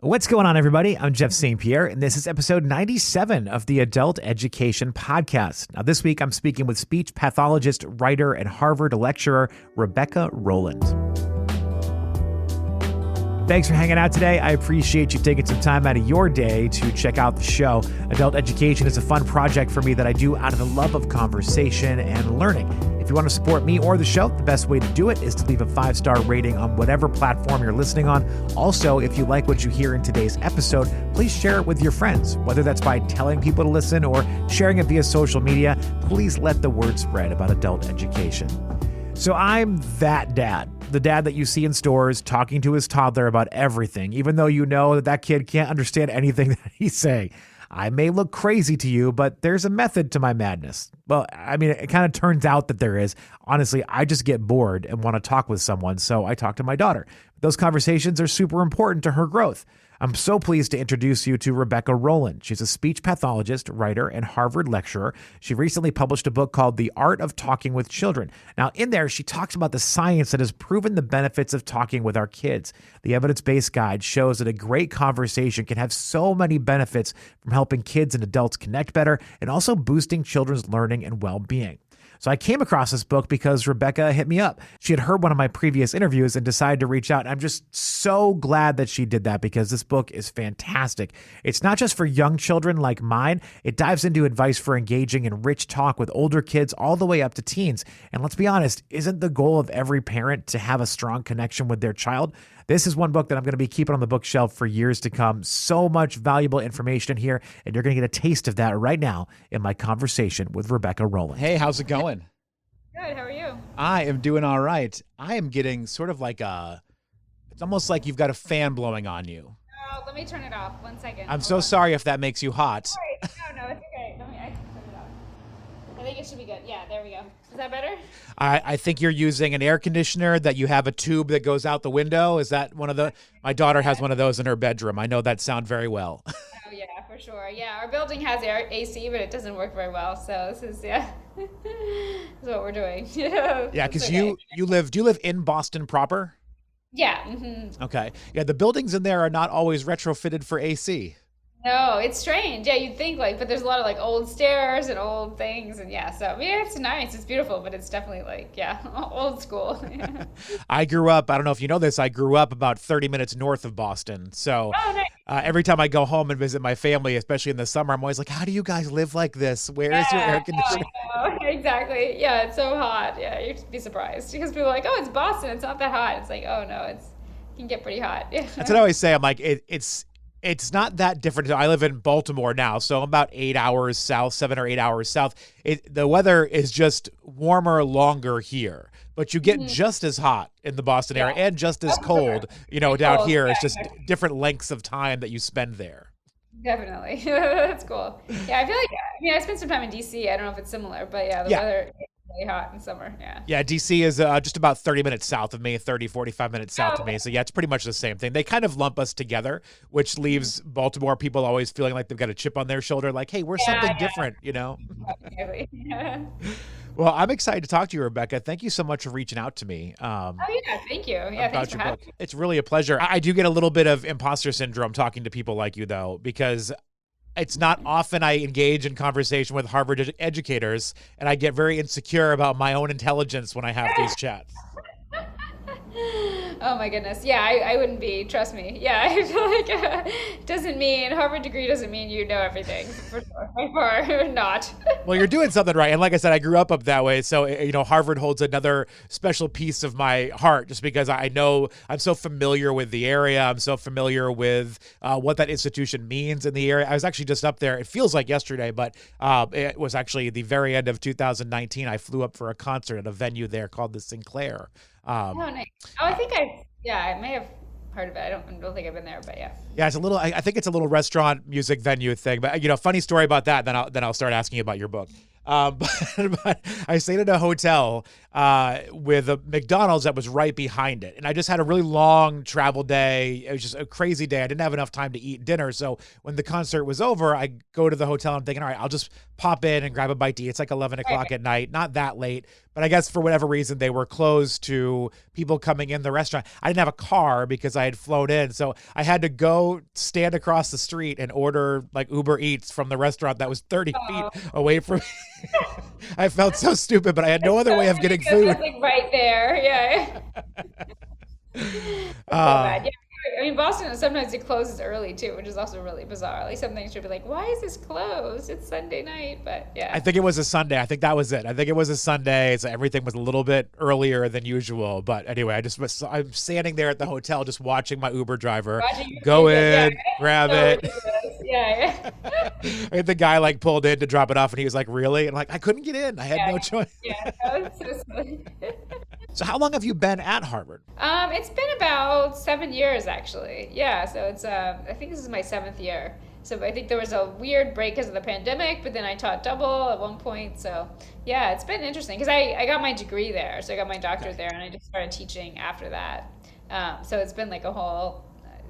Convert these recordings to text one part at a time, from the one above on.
What's going on, everybody? I'm Jeff St. Pierre, and this is episode 97 of the Adult Education Podcast. Now, this week, I'm speaking with speech pathologist, writer, and Harvard lecturer, Rebecca Rolland. Thanks for hanging out today. I appreciate you taking some time out of your day to check out the show. Adult education is a fun project for me that I do out of the love of conversation and learning. If you want to support me or the show, the best way to do it is to leave a 5-star rating on whatever platform you're listening on. Also, if you like what you hear in today's episode, please share it with your friends, whether that's by telling people to listen or sharing it via social media. Please let the word spread about adult education. So I'm that dad, the dad that you see in stores talking to his toddler about everything, even though you know that kid can't understand anything that he's saying. I may look crazy to you, but there's a method to my madness. Well, I mean, it kind of turns out that there is. Honestly, I just get bored and want to talk with someone, so I talk to my daughter. Those conversations are super important to her growth. I'm so pleased to introduce you to Rebecca Rolland. She's a speech pathologist, writer, and Harvard lecturer. She recently published a book called The Art of Talking with Children. Now, in there, she talks about the science that has proven the benefits of talking with our kids. The evidence-based guide shows that a great conversation can have so many benefits, from helping kids and adults connect better and also boosting children's learning and well-being. So I came across this book because Rebecca hit me up. She had heard one of my previous interviews and decided to reach out. I'm just so glad that she did that because this book is fantastic. It's not just for young children like mine. It dives into advice for engaging in rich talk with older kids all the way up to teens. And let's be honest, isn't the goal of every parent to have a strong connection with their child? This is one book that I'm going to be keeping on the bookshelf for years to come. So much valuable information in here, and you're going to get a taste of that right now in my conversation with Rebecca Rolland. Hey, how's it going? Good, how are you? I am doing all right. I am getting sort of like it's almost like you've got a fan blowing on you. Oh, let me turn it off. 1 second. I'm so sorry if that makes you hot. Sorry. No, it's okay. I can turn it off. I think it should be good. Yeah, there we go. Is that better? I think you're using an air conditioner that you have a tube that goes out the window. Is that one of the? My daughter has one of those in her bedroom. I know that sound very well. Oh yeah, for sure. Yeah, our building has AC, but it doesn't work very well. So this is this is what we're doing. Yeah, because okay. Do you live in Boston proper? Yeah. Mm-hmm. Okay. Yeah, the buildings in there are not always retrofitted for AC. No, it's strange. Yeah, you'd think but there's a lot of old stairs and old things, and so it's nice, it's beautiful, but it's definitely old school. Yeah. I grew up, I don't know if you know this, I grew up about 30 minutes north of Boston. So nice. Every time I go home and visit my family, especially in the summer, I'm always like, how do you guys live like this? Where is your air conditioner? Exactly. Yeah, it's so hot. Yeah, you'd be surprised because people are like, oh, it's Boston, it's not that hot. It's like, oh no, it can get pretty hot. Yeah. That's what I always say. I'm like, it's not that different. I live in Baltimore now, so I'm about 8 hours south, 7 or 8 hours south. The weather is just warmer, longer here, but you get just as hot in the Boston area and just as cold, down here. It's just different lengths of time that you spend there. Definitely. That's cool. Yeah, I feel like, I spent some time in DC. I don't know if it's similar, but the weather is really hot in summer. Yeah, DC is just about 30 minutes south of me, 45 minutes south of me. So it's pretty much the same thing. They kind of lump us together, which leaves Baltimore people always feeling like they've got a chip on their shoulder, like, hey, we're something different, Definitely. Well, I'm excited to talk to you, Rebecca. Thank you so much for reaching out to me. Thank you. Yeah, thanks for having me. It's really a pleasure. I do get a little bit of imposter syndrome talking to people like you, though, because it's not often I engage in conversation with Harvard educators, and I get very insecure about my own intelligence when I have these chats. Oh my goodness. Yeah, I wouldn't be. Trust me. Yeah, I feel like Harvard degree doesn't mean you know everything. For sure. By far not. Well, you're doing something right. And like I said, I grew up that way. So, Harvard holds another special piece of my heart just because I know I'm so familiar with the area. I'm so familiar with what that institution means in the area. I was actually just up there. It feels like yesterday, but it was actually the very end of 2019. I flew up for a concert at a venue there called the Sinclair. Nice. I think I may have heard of it. I don't think I've been there, but yeah. Yeah, it's a little. I think it's a little restaurant music venue thing. But funny story about that. Then I'll start asking you about your book. But I stayed at a hotel with a McDonald's that was right behind it. And I just had a really long travel day. It was just a crazy day. I didn't have enough time to eat dinner. So when the concert was over, I go to the hotel and I'm thinking, all right, I'll just pop in and grab a bite to eat. It's like 11 o'clock at night, not that late. But I guess for whatever reason, they were closed to people coming in the restaurant. I didn't have a car because I had flown in. So I had to go stand across the street and order like Uber Eats from the restaurant that was 30 feet away from me. I felt so stupid, but I had no other way of getting food. Like right there. Yeah. So bad. Yeah. I mean, Boston, sometimes it closes early too, which is also really bizarre. Like some things should be like, why is this closed? It's Sunday night, but yeah. I think it was a Sunday. I think that was it. I think it was a Sunday. So everything was a little bit earlier than usual. But anyway, I'm standing there at the hotel just watching my Uber driver go in, grab it. Yeah. And the guy like pulled in to drop it off and he was like, really? And like, I couldn't get in. I had no choice. Yeah, that was so silly. So how long have you been at Harvard? It's been about 7 years actually. Yeah, so it's I think this is my 7th year. So I think there was a weird break because of the pandemic, but then I taught double at one point. So yeah, it's been interesting because I got my degree there. So I got my doctorate there and I just started teaching after that. So it's been like a whole,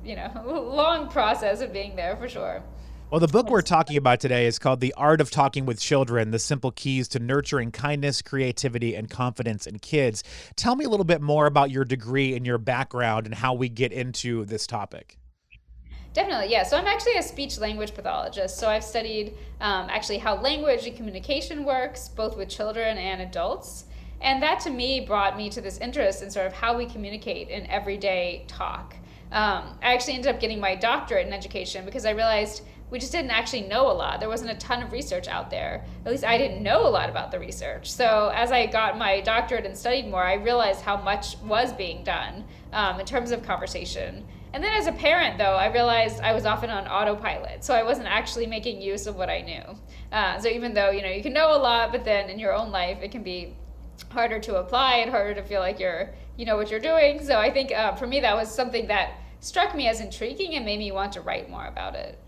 long process of being there for sure. Well, the book we're talking about today is called The Art of Talking with Children, The Simple Keys to Nurturing Kindness, Creativity, and Confidence in Kids. Tell me a little bit more about your degree and your background and how we get into this topic. Definitely, yeah. So I'm actually a speech language pathologist. So I've studied actually how language and communication works, both with children and adults. And that to me brought me to this interest in sort of how we communicate in everyday talk. I actually ended up getting my doctorate in education because I realized we just didn't actually know a lot. There wasn't a ton of research out there. At least I didn't know a lot about the research. So as I got my doctorate and studied more, I realized how much was being done in terms of conversation. And then as a parent, though, I realized I was often on autopilot. So I wasn't actually making use of what I knew. So even though, you can know a lot, but then in your own life, it can be harder to apply and harder to feel like you know what you're doing. So I think for me, that was something that struck me as intriguing and made me want to write more about it.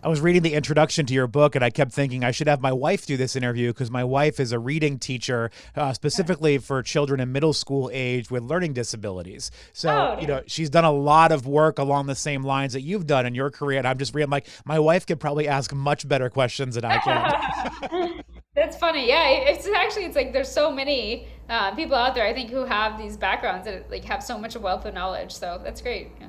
I was reading the introduction to your book and I kept thinking I should have my wife do this interview because my wife is a reading teacher specifically for children in middle school age with learning disabilities. So, she's done a lot of work along the same lines that you've done in your career. And I'm just reading like my wife could probably ask much better questions than I can. That's funny. Yeah, it's like there's so many people out there, I think, who have these backgrounds that like have so much wealth of knowledge. So that's great. Yeah.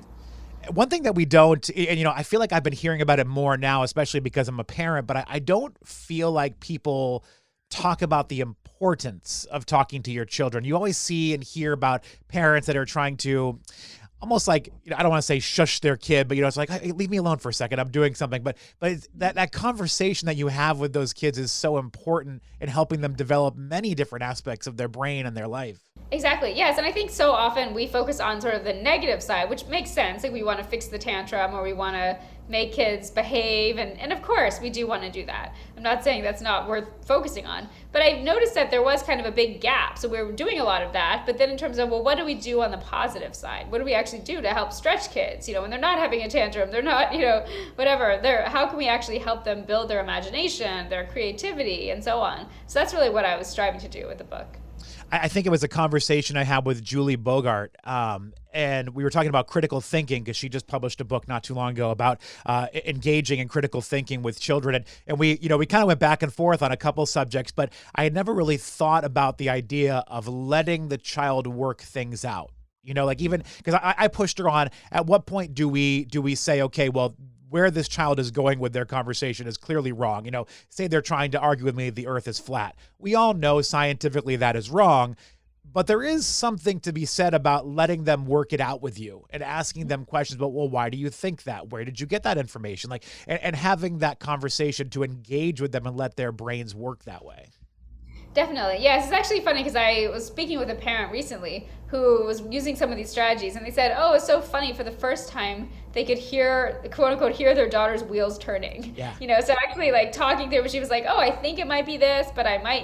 One thing that we don't, and I feel like I've been hearing about it more now, especially because I'm a parent, but I don't feel like people talk about the importance of talking to your children. You always see and hear about parents that are trying to almost like, I don't want to say shush their kid, but it's like, hey, leave me alone for a second. I'm doing something. But that conversation that you have with those kids is so important in helping them develop many different aspects of their brain and their life. Exactly. Yes. And I think so often we focus on sort of the negative side, which makes sense. Like we want to fix the tantrum or we want to make kids behave. And of course, we do want to do that. I'm not saying that's not worth focusing on. But I've noticed that there was kind of a big gap. So we're doing a lot of that. But then in terms of, well, what do we do on the positive side? What do we actually do to help stretch kids? When they're not having a tantrum, they're not, whatever. How can we actually help them build their imagination, their creativity, and so on? So that's really what I was striving to do with the book. I think it was a conversation I had with Julie Bogart, and we were talking about critical thinking because she just published a book not too long ago about engaging in critical thinking with children. And we kind of went back and forth on a couple subjects, but I had never really thought about the idea of letting the child work things out. Like even because I pushed her on, at what point do we say, okay, well, where this child is going with their conversation is clearly wrong. Say they're trying to argue with me the earth is flat. We all know scientifically that is wrong, but there is something to be said about letting them work it out with you and asking them questions about, well, why do you think that? Where did you get that information? And having that conversation to engage with them and let their brains work that way. Definitely. Yes, it's actually funny because I was speaking with a parent recently who was using some of these strategies and they said, oh, it's so funny, for the first time they could hear, quote unquote, hear their daughter's wheels turning. Yeah. So actually like talking through, she was like, oh, I think it might be this, but I might,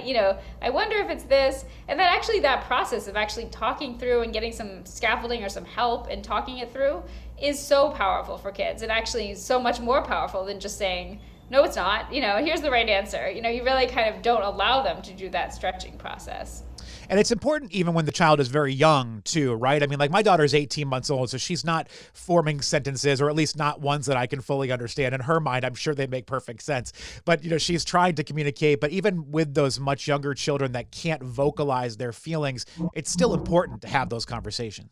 I wonder if it's this. And then actually that process of actually talking through and getting some scaffolding or some help and talking it through is so powerful for kids, and actually so much more powerful than just saying, no, it's not, here's the right answer. You really kind of don't allow them to do that stretching process. And it's important even when the child is very young too, right? I mean, like my daughter's 18 months old, so she's not forming sentences, or at least not ones that I can fully understand. In her mind, I'm sure they make perfect sense. But, she's trying to communicate. But even with those much younger children that can't vocalize their feelings, it's still important to have those conversations.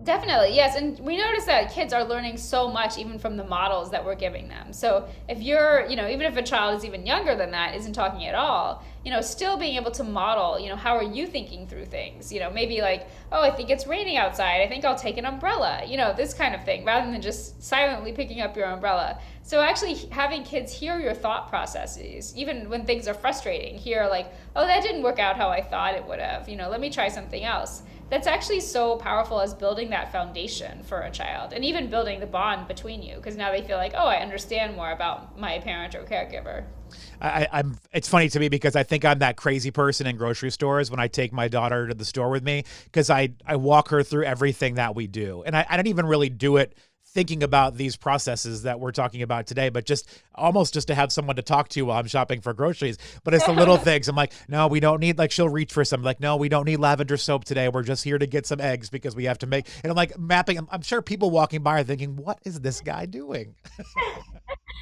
Definitely, yes. And we notice that kids are learning so much even from the models that we're giving them. So if you're, even if a child is even younger than that, isn't talking at all, still being able to model, how are you thinking through things? Maybe like, oh, I think it's raining outside. I think I'll take an umbrella, this kind of thing, rather than just silently picking up your umbrella. So actually having kids hear your thought processes, even when things are frustrating, hear like, oh, that didn't work out how I thought it would have, let me try something else. That's actually so powerful as building that foundation for a child, and even building the bond between you, because now they feel like, oh, I understand more about my parent or caregiver. It's funny to me because I think I'm that crazy person in grocery stores when I take my daughter to the store with me, because I walk her through everything that we do. And I don't even really do it thinking about these processes that we're talking about today, but just to have someone to talk to while I'm shopping for groceries. But it's the little things. I'm like, no, we don't need, like, she'll reach for some, like, no, we don't need lavender soap today. We're just here to get some eggs because we have to make, and I'm like mapping. I'm sure people walking by are thinking, what is this guy doing?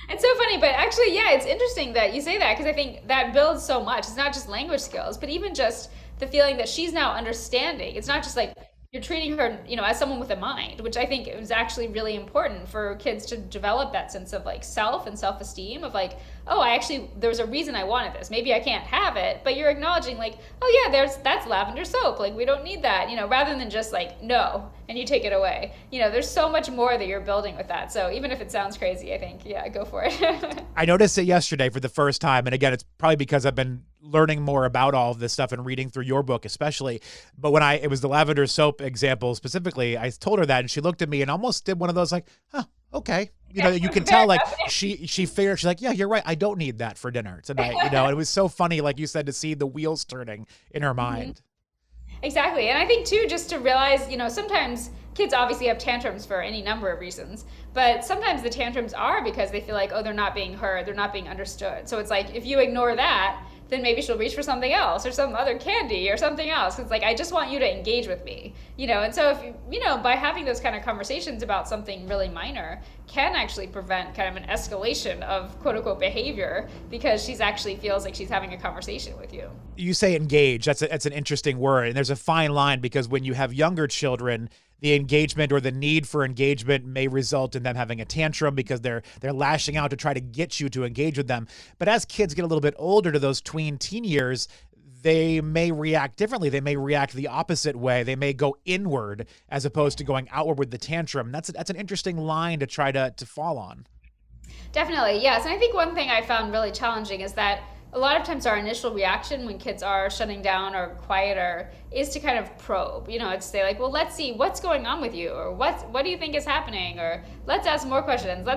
It's so funny, but actually, yeah, it's interesting that you say that, because I think that builds so much. It's not just language skills, but even just the feeling that she's now understanding. It's not just like, you're treating her, as someone with a mind, which I think is actually really important for kids to develop that sense of like self and self-esteem of like, oh, there's a reason I wanted this. Maybe I can't have it, but you're acknowledging like, oh yeah, that's lavender soap. Like, we don't need that, rather than just like, no, and you take it away. There's so much more that you're building with that. So even if it sounds crazy, I think, yeah, go for it. I noticed it yesterday for the first time. And again, it's probably because I've been learning more about all of this stuff and reading through your book, especially. But when it was the lavender soap example specifically, I told her that, and she looked at me and almost did one of those like, huh, okay. You can tell like she figured, she's like, yeah, you're right. I don't need that for dinner tonight. It was so funny, like you said, to see the wheels turning in her mind. Exactly. And I think too, just to realize, sometimes kids obviously have tantrums for any number of reasons, but sometimes the tantrums are because they feel like, oh, they're not being heard, they're not being understood. So it's like, if you ignore that, then maybe she'll reach for something else or some other candy or something else. It's like, I just want you to engage with me, And so if by having those kind of conversations about something really minor can actually prevent kind of an escalation of quote unquote behavior, because she's actually feels like she's having a conversation with you. You say engage. That's an interesting word. And there's a fine line, because when you have younger children, the engagement or the need for engagement may result in them having a tantrum because they're lashing out to try to get you to engage with them. But as kids get a little bit older, to those teen years, they may react differently. They may react the opposite way. They may go inward as opposed to going outward with the tantrum. That's an interesting line to try to fall on. Definitely, yes. And I think one thing I found really challenging is that a lot of times our initial reaction when kids are shutting down or quieter is to kind of probe, it's say like, well, let's see what's going on with you, or what do you think is happening, or let's ask more questions,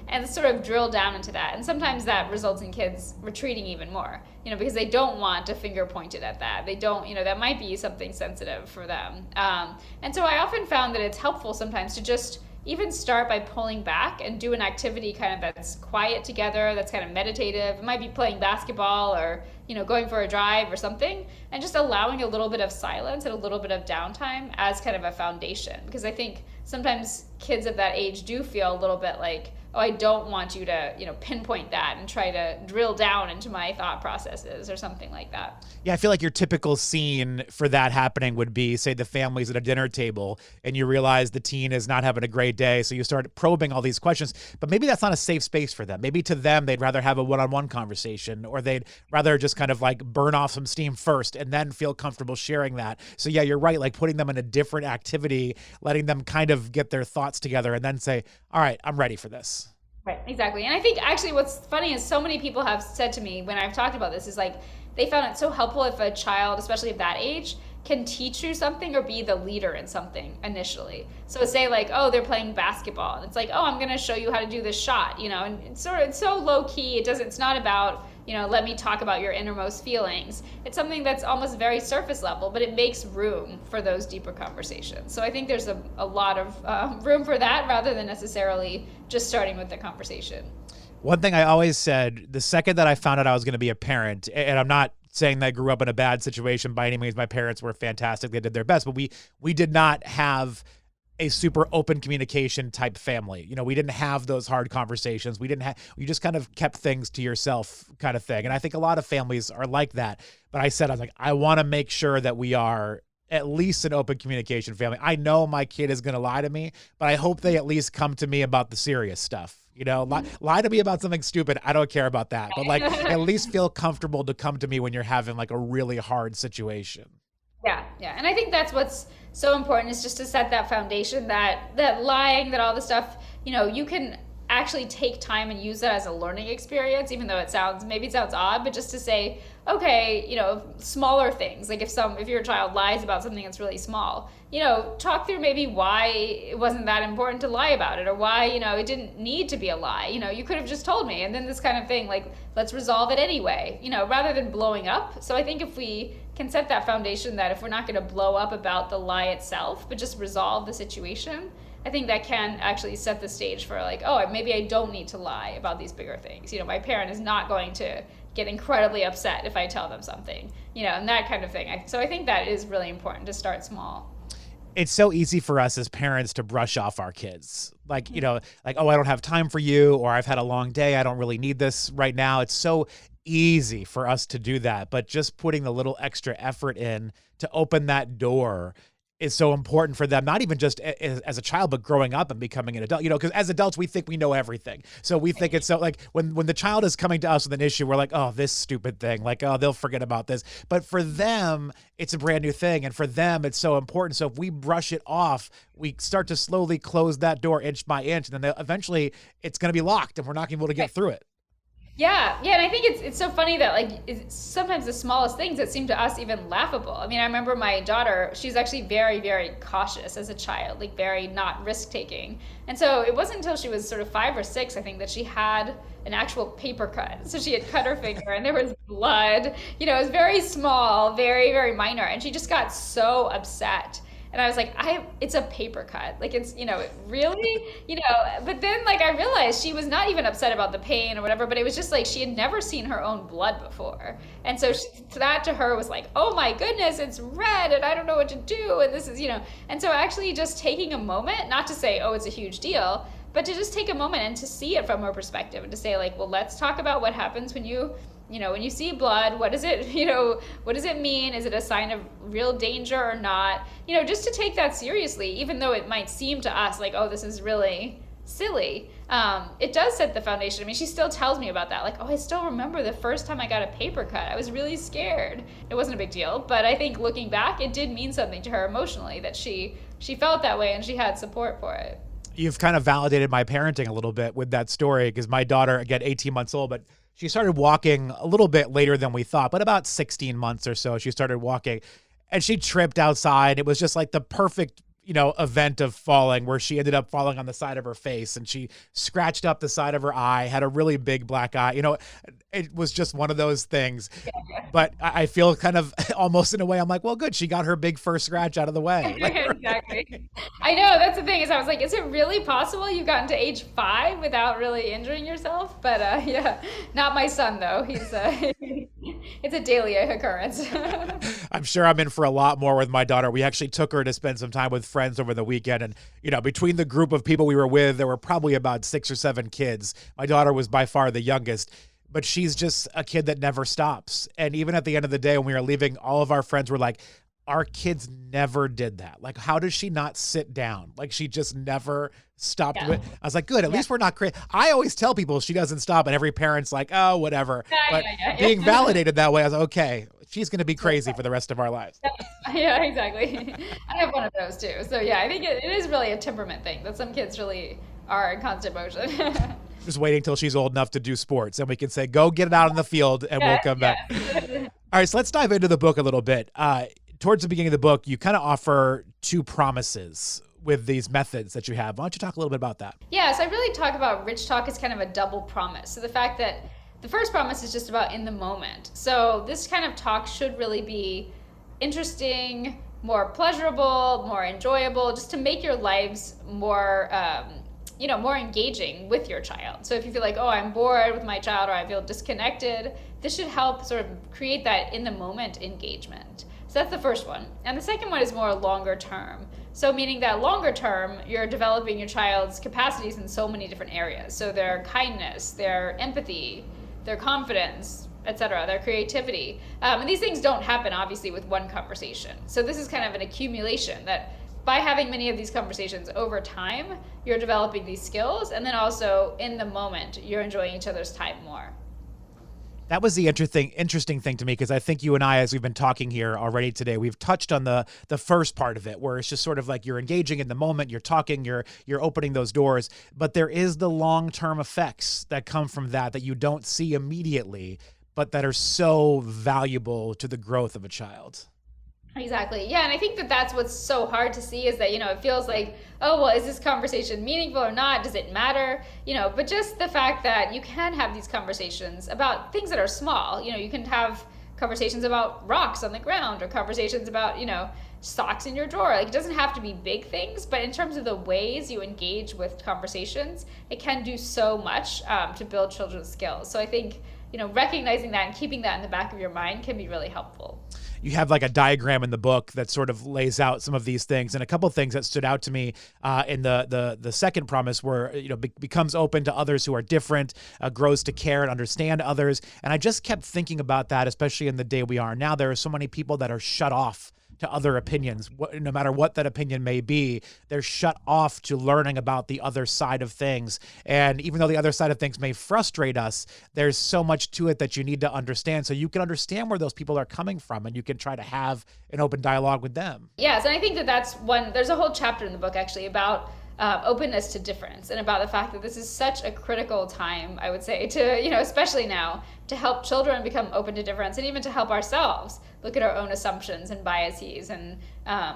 and sort of drill down into that. And sometimes that results in kids retreating even more, because they don't want a finger pointed at that. They don't, that might be something sensitive for them. And so I often found that it's helpful sometimes to just even start by pulling back and do an activity kind of that's quiet together, that's kind of meditative. It might be playing basketball or, going for a drive or something, and just allowing a little bit of silence and a little bit of downtime as kind of a foundation. Because I think sometimes kids of that age do feel a little bit like, oh, I don't want you to, pinpoint that and try to drill down into my thought processes or something like that. Yeah, I feel like your typical scene for that happening would be, say, the family's at a dinner table and you realize the teen is not having a great day. So you start probing all these questions, but maybe that's not a safe space for them. Maybe to them, they'd rather have a one-on-one conversation, or they'd rather just kind of like burn off some steam first and then feel comfortable sharing that. So yeah, you're right. Like putting them in a different activity, letting them kind of get their thoughts together and then say, all right, I'm ready for this. Right, exactly. And I think actually what's funny is so many people have said to me when I've talked about this is like, they found it so helpful if a child, especially of that age, can teach you something or be the leader in something initially. So say like, oh, they're playing basketball, and it's like, oh, I'm going to show you how to do this shot, and it's so low key. It's not about, let me talk about your innermost feelings. It's something that's almost very surface level, but it makes room for those deeper conversations. So I think there's a lot of room for that rather than necessarily just starting with the conversation. One thing I always said, the second that I found out I was going to be a parent, and I'm not saying that I grew up in a bad situation by any means. My parents were fantastic. They did their best, but we did not have a super open communication type family. You know, we didn't have those hard conversations. You just kind of kept things to yourself kind of thing. And I think a lot of families are like that. But I was like, I want to make sure that we are at least an open communication family. I know my kid is going to lie to me, but I hope they at least come to me about the serious stuff. You know, lie to me about something stupid. I don't care about that. But like, at least feel comfortable to come to me when you're having like a really hard situation. Yeah, yeah. And I think that's what's so important, is just to set that foundation, that lying, that all the stuff, you know, you can actually take time and use that as a learning experience, even though it sounds odd, but just to say, okay, you know, smaller things, like if your child lies about something that's really small, you know, talk through maybe why it wasn't that important to lie about it, or why, you know, it didn't need to be a lie. You know, you could have just told me, and then this kind of thing, like, let's resolve it anyway, you know, rather than blowing up. So I think if we can set that foundation, that if we're not going to blow up about the lie itself, but just resolve the situation, I think that can actually set the stage for like, oh, maybe I don't need to lie about these bigger things. You know, my parent is not going to get incredibly upset if I tell them something, you know, and that kind of thing. So I think that is really important, to start small. It's so easy for us as parents to brush off our kids. Like, you know, like, oh, I don't have time for you, or I've had a long day, I don't really need this right now. It's so easy for us to do that. But just putting the little extra effort in to open that door is so important for them, not even just as a child, but growing up and becoming an adult, you know, because as adults, we think we know everything. So we think it's so like when the child is coming to us with an issue, we're like, oh, this stupid thing, like, oh, they'll forget about this. But for them, it's a brand new thing. And for them, it's so important. So if we brush it off, we start to slowly close that door inch by inch. And then eventually it's going to be locked and we're not going to be able to get through it. Yeah, yeah, and I think it's so funny that like it's sometimes the smallest things that seem to us even laughable. I mean, I remember my daughter, she's actually very, very cautious as a child, like very not risk-taking. And so it wasn't until she was sort of 5 or 6, I think, that she had an actual paper cut. So she had cut her finger and there was blood. You know, it was very small, very, very minor. And she just got so upset. And I was like, it's a paper cut. Like, it's, you know, really, you know, but then like I realized she was not even upset about the pain or whatever, but it was just like she had never seen her own blood before. And so that to her was like, oh my goodness, it's red and I don't know what to do. And this is, you know, and so actually just taking a moment, not to say, oh, it's a huge deal, but to just take a moment and to see it from her perspective and to say like, well, let's talk about what happens when you know, when you see blood, what is it, you know, what does it mean? Is it a sign of real danger or not? You know, just to take that seriously, even though it might seem to us like, oh, this is really silly. It does set the foundation. I mean, she still tells me about that. Like, oh, I still remember the first time I got a paper cut. I was really scared. It wasn't a big deal, but I think looking back, it did mean something to her emotionally, that she felt that way and she had support for it. You've kind of validated my parenting a little bit with that story, because my daughter, again, 18 months old, but she started walking a little bit later than we thought, but about 16 months or so, she started walking and she tripped outside. It was just like the perfect, you know, event of falling, where she ended up falling on the side of her face and she scratched up the side of her eye, had a really big black eye. You know, it was just one of those things. But I feel kind of almost in a way, I'm like, well, good. She got her big first scratch out of the way. Exactly. I know, that's the thing, is I was like, is it really possible you've gotten to age 5 without really injuring yourself? But yeah, not my son though. He's it's a daily occurrence. I'm sure I'm in for a lot more with my daughter. We actually took her to spend some time with friends over the weekend. And, you know, between the group of people we were with, there were probably about 6 or 7 kids. My daughter was by far the youngest, but she's just a kid that never stops. And even at the end of the day, when we were leaving, all of our friends were like, our kids never did that. Like, how does she not sit down? Like, she just never stopped. I was like, good, at least we're not crazy. I always tell people she doesn't stop, and every parent's like, oh, whatever. But being validated that way, I was like, okay, she's going to be crazy for the rest of our lives. Yeah, exactly. I have one of those too. So yeah, I think it is really a temperament thing, that some kids really are in constant motion. Just waiting till she's old enough to do sports and we can say, go get it out in the field, and we'll come back. All right, so let's dive into the book a little bit. Towards the beginning of the book, you kind of offer 2 promises with these methods that you have. Why don't you talk a little bit about that? Yeah, so I really talk about rich talk as kind of a double promise. So the fact that the first promise is just about in the moment. So this kind of talk should really be interesting, more pleasurable, more enjoyable, just to make your lives more more engaging with your child. So if you feel like, oh, I'm bored with my child or I feel disconnected, this should help sort of create that in the moment engagement. So that's the first one. And the second one is more longer term. So meaning that longer term, you're developing your child's capacities in so many different areas. So their kindness, their empathy, their confidence, etc., their creativity. And these things don't happen, obviously, with one conversation. So this is kind of an accumulation that by having many of these conversations over time, you're developing these skills. And then also in the moment, you're enjoying each other's time more. That was the interesting thing to me, because I think you and I, as we've been talking here already today, we've touched on the first part of it, where it's just sort of like you're engaging in the moment, you're talking, you're opening those doors, but there is the long-term effects that come from that you don't see immediately, but that are so valuable to the growth of a child. Exactly. Yeah. And I think that that's what's so hard to see is that, it feels like, oh, well, is this conversation meaningful or not? Does it matter? But just the fact that you can have these conversations about things that are small. You can have conversations about rocks on the ground or conversations about, socks in your drawer. Like, it doesn't have to be big things, but in terms of the ways you engage with conversations, it can do so much to build children's skills. So I think, recognizing that and keeping that in the back of your mind can be really helpful. You have like a diagram in the book that sort of lays out some of these things. And a couple of things that stood out to me in the second promise were, becomes open to others who are different, grows to care and understand others. And I just kept thinking about that, especially in the day we are now. There are so many people that are shut off to other opinions, no matter what that opinion may be. They're shut off to learning about the other side of things. And even though the other side of things may frustrate us, there's so much to it that you need to understand, so you can understand where those people are coming from and you can try to have an open dialogue with them. Yes, and I think that that's one, there's a whole chapter in the book actually about openness to difference and about the fact that this is such a critical time, I would say, to, especially now, to help children become open to difference and even to help ourselves look at our own assumptions and biases and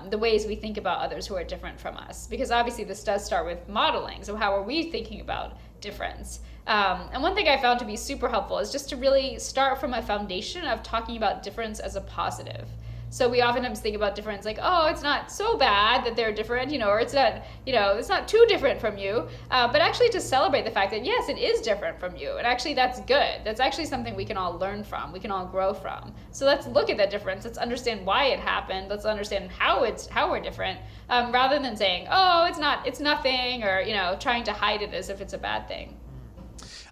the ways we think about others who are different from us. Because obviously this does start with modeling. So how are we thinking about difference? And one thing I found to be super helpful is just to really start from a foundation of talking about difference as a positive. So we oftentimes think about difference like, oh, it's not so bad that they're different, or it's not, it's not too different from you. But actually to celebrate the fact that, yes, it is different from you. And actually that's good. That's actually something we can all learn from. We can all grow from. So let's look at that difference. Let's understand why it happened. Let's understand how we're different, rather than saying, oh, it's nothing, or, trying to hide it as if it's a bad thing.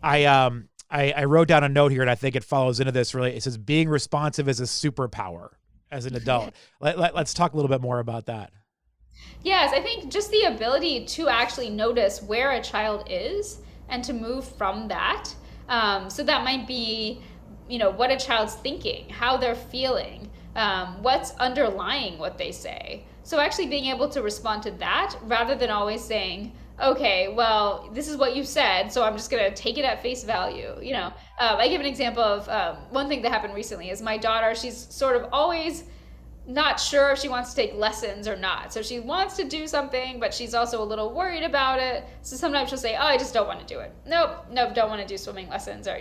I wrote down a note here, and I think it follows into this really. It says, being responsive is a superpower as an adult. Let's talk a little bit more about that. Yes, I think just the ability to actually notice where a child is and to move from that. So that might be, what a child's thinking, how they're feeling, what's underlying what they say. So actually being able to respond to that rather than always saying, okay, well, this is what you said, so I'm just going to take it at face value. I give an example of one thing that happened recently is my daughter, she's sort of always not sure if she wants to take lessons or not. So she wants to do something, but she's also a little worried about it. So sometimes she'll say, oh, I just don't want to do it. Nope, don't want to do swimming lessons, or,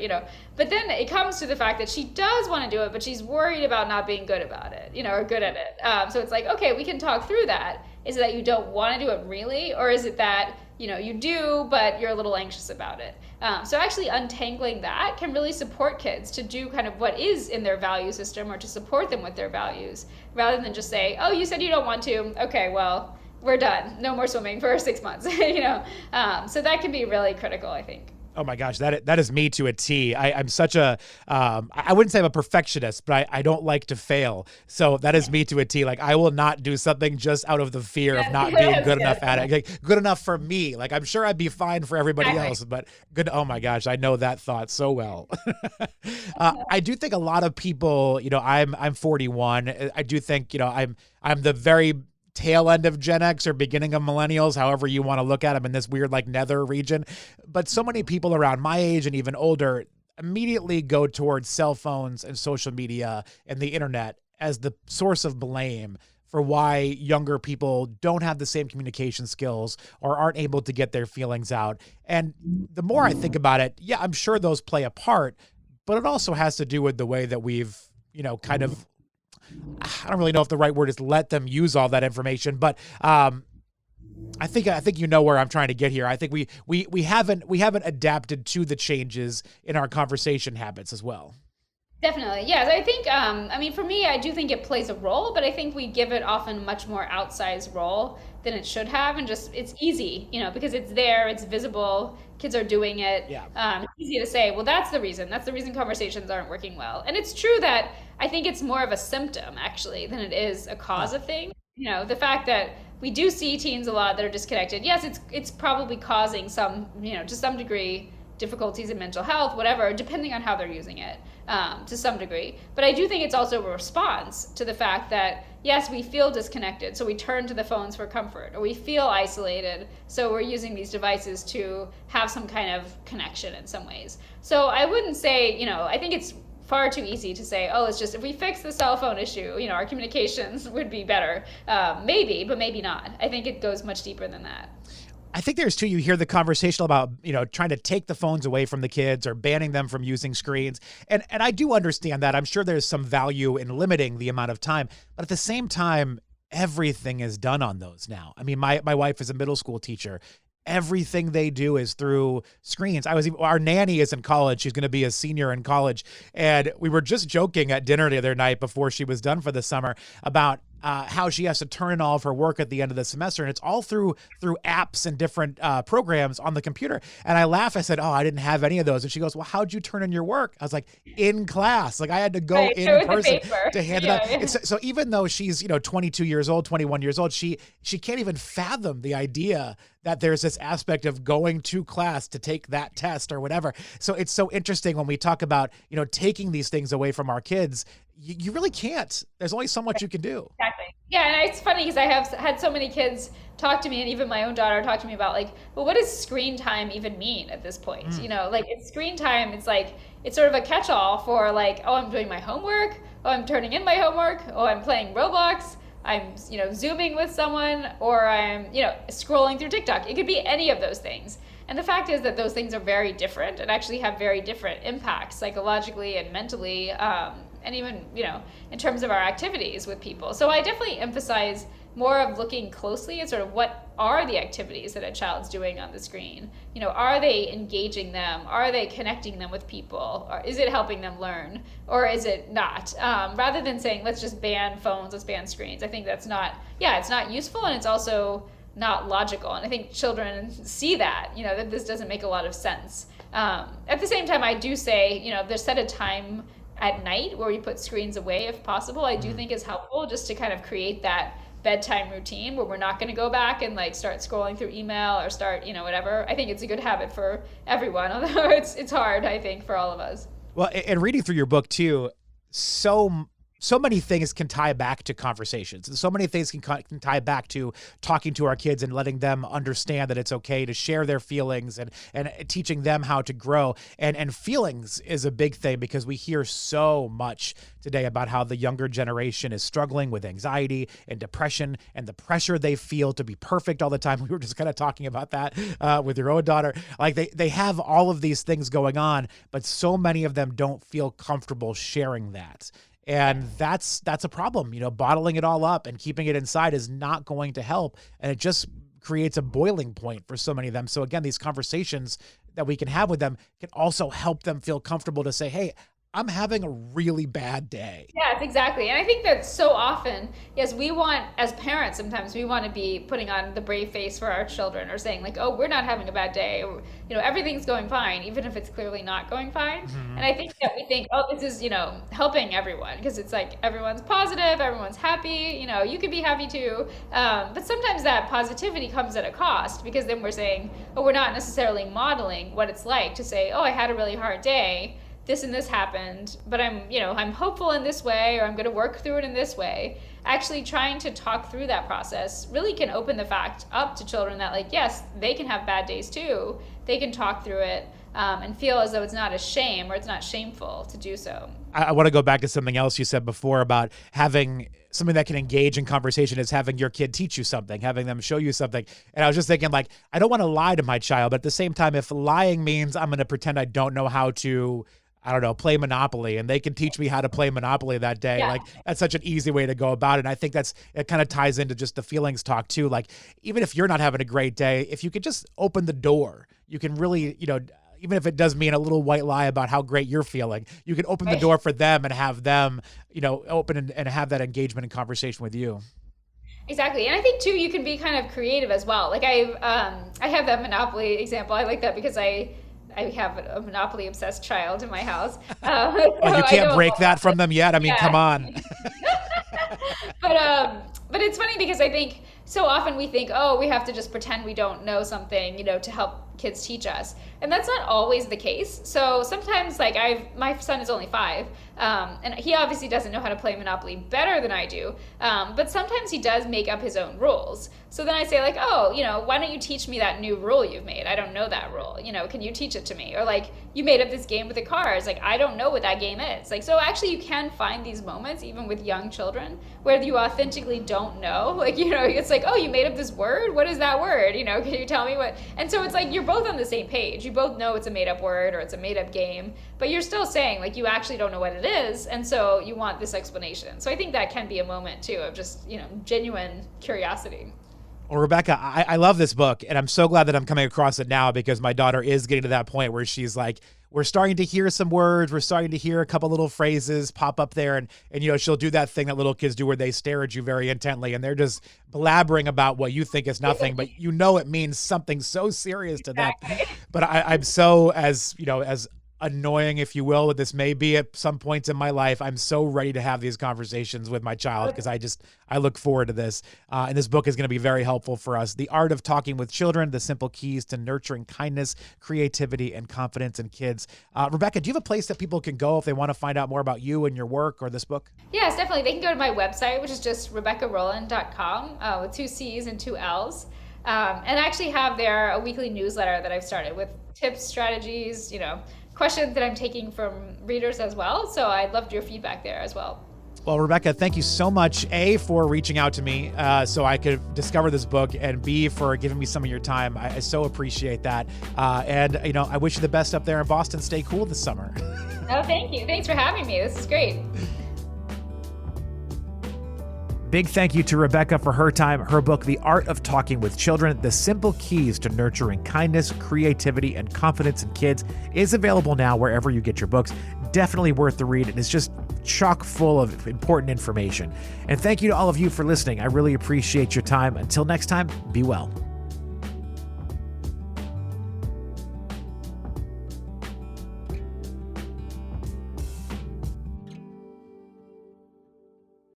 But then it comes to the fact that she does want to do it, but she's worried about not being good about it, or good at it. So it's like, okay, we can talk through that. Is it that you don't want to do it really? Or is it that, you do, but you're a little anxious about it? So actually untangling that can really support kids to do kind of what is in their value system, or to support them with their values, rather than just say, oh, you said you don't want to. Okay, well, we're done. No more swimming for 6 months, So that can be really critical, I think. Oh my gosh, that is me to a T. I'm such a, I wouldn't say I'm a perfectionist, but I don't like to fail. So that is me to a T. Like, I will not do something just out of the fear of not being good enough at it. Like, good enough for me. Like, I'm sure I'd be fine for everybody else, but good. Oh my gosh, I know that thought so well. I do think a lot of people, I'm 41. I do think, I'm the very tail end of Gen X or beginning of millennials, however you want to look at them, in this weird like nether region. But so many people around my age and even older immediately go towards cell phones and social media and the internet as the source of blame for why younger people don't have the same communication skills or aren't able to get their feelings out. And the more I think about it, yeah, I'm sure those play a part, but it also has to do with the way that we've, kind of, I don't really know if the right word is let them use all that information, but I think you know where I'm trying to get here. I think we haven't adapted to the changes in our conversation habits as well. Definitely. Yes. I think, I mean, for me, I do think it plays a role, but I think we give it often a much more outsized role than it should have. And just, it's easy, because it's there, it's visible, kids are doing it. Yeah. It's easy to say, well, that's the reason. That's the reason conversations aren't working well. And it's true that I think it's more of a symptom, actually, than it is a cause of things. The fact that we do see teens a lot that are disconnected. Yes, it's probably causing some, to some degree, difficulties in mental health, whatever, depending on how they're using it, to some degree. But I do think it's also a response to the fact that, yes, we feel disconnected, so we turn to the phones for comfort, or we feel isolated, so we're using these devices to have some kind of connection in some ways. So I wouldn't say, I think it's far too easy to say, oh, it's just if we fix the cell phone issue, our communications would be better. Maybe, but maybe not. I think it goes much deeper than that. I think there's too, you hear the conversation about, trying to take the phones away from the kids or banning them from using screens. And I do understand that. I'm sure there's some value in limiting the amount of time, but at the same time, everything is done on those now. I mean, my wife is a middle school teacher. Everything they do is through screens. Our nanny is in college. She's going to be a senior in college. And we were just joking at dinner the other night before she was done for the summer about how she has to turn in all of her work at the end of the semester. And it's all through apps and different programs on the computer. And I laughed. I said, oh, I didn't have any of those. And she goes, well, how'd you turn in your work? I was like, in class. Like I had to go in person to hand it out. Yeah. So even though she's, 22 years old, 21 years old, she can't even fathom the idea that there's this aspect of going to class to take that test or whatever. So it's so interesting when we talk about, taking these things away from our kids. You really can't. There's only so much you can do. Exactly. Yeah, and it's funny because I have had so many kids talk to me, and even my own daughter talk to me about well, what does screen time even mean at this point? It's screen time. It's it's sort of a catch-all for oh, I'm doing my homework. Oh, I'm turning in my homework. Oh, I'm playing Roblox. I'm Zooming with someone, or I'm scrolling through TikTok. It could be any of those things. And the fact is that those things are very different and actually have very different impacts psychologically and mentally, and even, in terms of our activities with people. So I definitely emphasize more of looking closely at sort of what are the activities that a child's doing on the screen. Are they engaging them? Are they connecting them with people? Or is it helping them learn? Or is it not? Rather than saying, let's just ban phones, let's ban screens. I think that's not, it's not useful, and it's also not logical. And I think children see that, that this doesn't make a lot of sense. At the same time, I do say, there's set a time at night where we put screens away if possible. I do think is helpful just to kind of create that bedtime routine where we're not going to go back and start scrolling through email or start, whatever. I think it's a good habit for everyone, although it's hard, I think, for all of us. Well, and reading through your book too, so many things can tie back to conversations. And so many things can tie back to talking to our kids and letting them understand that it's okay to share their feelings and teaching them how to grow. And feelings is a big thing because we hear so much today about how the younger generation is struggling with anxiety and depression and the pressure they feel to be perfect all the time. We were just kind of talking about that with your own daughter. They have all of these things going on, but so many of them don't feel comfortable sharing that. And that's a problem. Bottling it all up and keeping it inside is not going to help. And it just creates a boiling point for so many of them. So again, these conversations that we can have with them can also help them feel comfortable to say, hey, I'm having a really bad day. Yes, exactly. And I think that so often, yes, we want, as parents, sometimes we want to be putting on the brave face for our children or saying oh, we're not having a bad day, or, everything's going fine, even if it's clearly not going fine. Mm-hmm. And I think that we think, oh, this is, helping everyone because it's everyone's positive, everyone's happy, you could be happy too. But sometimes that positivity comes at a cost because then we're saying, oh, we're not necessarily modeling what it's like to say, oh, I had a really hard day. This and this happened, but I'm hopeful in this way, or I'm going to work through it in this way. Actually trying to talk through that process really can open the fact up to children that yes, they can have bad days too. They can talk through it and feel as though it's not a shame or it's not shameful to do so. I want to go back to something else you said before about having something that can engage in conversation is having your kid teach you something, having them show you something. And I was just thinking I don't want to lie to my child, but at the same time, if lying means I'm going to pretend I don't know how to I don't know, play Monopoly, and they can teach me how to play Monopoly that day. Yeah. Like, that's such an easy way to go about it. And I think it kind of ties into just the feelings talk too. Like, even if you're not having a great day, if you could just open the door, you can really, even if it does mean a little white lie about how great you're feeling, you can open the door for them and have them, open and have that engagement and conversation with you. Exactly. And I think too, you can be kind of creative as well. Like I have that Monopoly example. I like that because I have a Monopoly obsessed child in my house. Oh, you can't break that from them yet? I mean, come on. But it's funny because I think so often we think, oh, we have to just pretend we don't know something, to help kids teach us. And that's not always the case. So sometimes, like, my son is only 5, and he obviously doesn't know how to play Monopoly better than I do, but sometimes he does make up his own rules. So then I say, like, oh, why don't you teach me that new rule you've made? I don't know that rule. Can you teach it to me? Or, like, you made up this game with the cars. Like, I don't know what that game is. Like, so actually you can find these moments, even with young children, where you authentically don't know. Like, it's like, oh, you made up this word? What is that word? Can you tell me what? And so it's like, you're both on the same page. You both know it's a made up word or it's a made up game, but you're still saying, like, you actually don't know what it is. And so you want this explanation. So I think that can be a moment too of just, genuine curiosity. Well, Rebecca, I love this book, and I'm so glad that I'm coming across it now, because my daughter is getting to that point where she's like, we're starting to hear some words. We're starting to hear a couple little phrases pop up there. And she'll do that thing that little kids do where they stare at you very intently and they're just blabbering about what you think is nothing, but it means something so serious to them. But I'm so, as annoying, if you will, that this may be at some points in my life, I'm so ready to have these conversations with my child, because I look forward to this. And this book is going to be very helpful for us. The Art of Talking with Children, the Simple Keys to Nurturing Kindness, Creativity, and Confidence in Kids. Rebecca, do you have a place that people can go if they want to find out more about you and your work or this book? Yes, definitely. They can go to my website, which is just RebeccaRolland.com, with 2 C's and 2 L's. And I actually have there a weekly newsletter that I've started with tips, strategies, questions that I'm taking from readers as well. So I'd love your feedback there as well. Well, Rebecca, thank you so much, A, for reaching out to me so I could discover this book, and B, for giving me some of your time. I so appreciate that. And I wish you the best up there in Boston. Stay cool this summer. Oh, thank you. Thanks for having me. This is great. Big thank you to Rebecca for her time. Her book, The Art of Talking with Children, The Simple Keys to Nurturing Kindness, Creativity, and Confidence in Kids, is available now wherever you get your books. Definitely worth the read. It is just chock full of important information. And thank you to all of you for listening. I really appreciate your time. Until next time, be well.